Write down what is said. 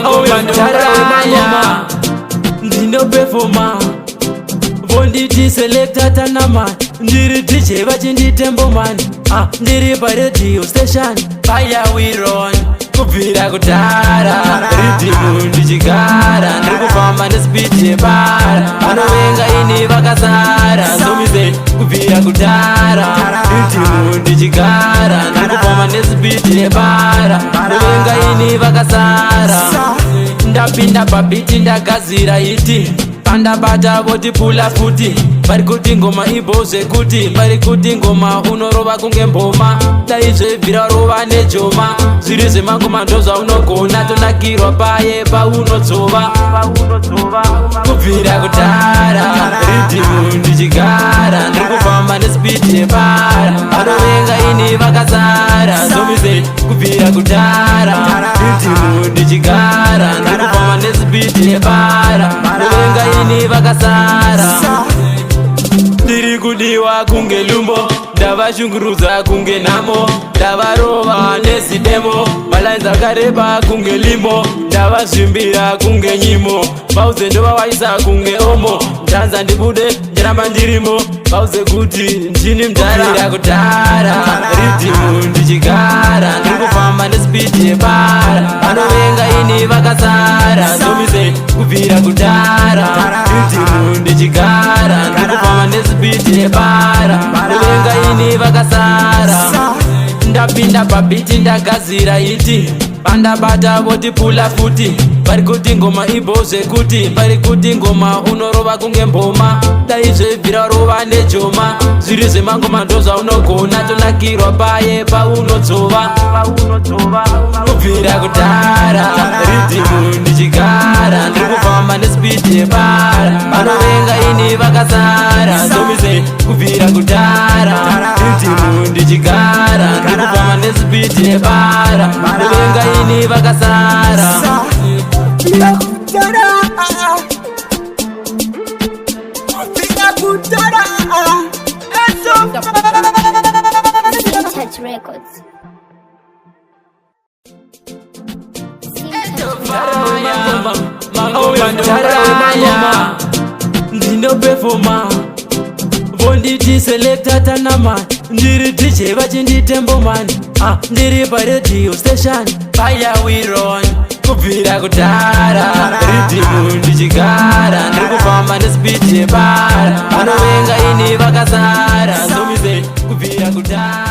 Taraya Ndino performa Bonditi selector tanama Ndiri DJ vachindi tembo man Ndiri pa radio station Fire we run Kupira kutara Rithimu ndichigara Ndiri kufamba nespeed yebara Vanovenga ini vakasara Zomize kupira kutara Rithimu ndichigara Ndiri kufamba nespeed yebara Vanovenga ini vakasara Ndapinda pabiti ndagadzira iti Pandabata voti pula futi Vari kuti ngoma iboze kuti Vari kuti ngoma unorova kunge mboma Daizvebvira rova nejoma Zviri zvemangoma ndozva unogona Tonakirwa paye paunodzova Kubvira kutara Rithimu ndichigara Ndiri kufamba nespeed yebara Vanovenga ini vakasara Zomize kubvira kutara Rithimu ndichigara Ndiri kufamba nespeed yebara Vanovenga ini vakasara Ndiri kudiwa kunge lumbo Ndavashungurudza kunge nhamo Ndavarova nezidemo Malines akareba kunge limo Ndavazvimbira kunge nyimo Vauze ndovawaisa kunge omo Ndanza ndibude ndiramba ndirimo Vauze kuti ndini mdara kutara Rithimu ndichigara Ndiri kufamba nespeed yebara Vanovenga ini vakasara Zomize kubvira kutara Rithimu ndichigara Ndiri kufamba nespeed yebara Vanovenga ini vakasara Ndapinda pabiti ndagadzira iti Pandabata voti pula futi Vari kuti ngoma iboze kuti Vari kuti ngoma unorova kunge mboma Daizvebvira rova nejoma Zviri zvemangoma ndozva unogona Tonakirwa paye paunodzova Kubvira kutara Rithimu ndichigara Ndiri kufamba nespeed yebara Vanovenga ini vakasara Zomize kubvira kutara Rithimu ndichigara Ndiri kufamba nespeed yebara Vanovenga ini vakasara Touch Records. Taraya Ndino performa Bonditi selector tanama Ndiri DJ vachindi tembo man Ndiri pa radio station Fire we run Kubvira kutara Rithimu ndichigara Ndiri kufamba nespeed yebara Vanovenga ini vakasara Zomize kubvira kutara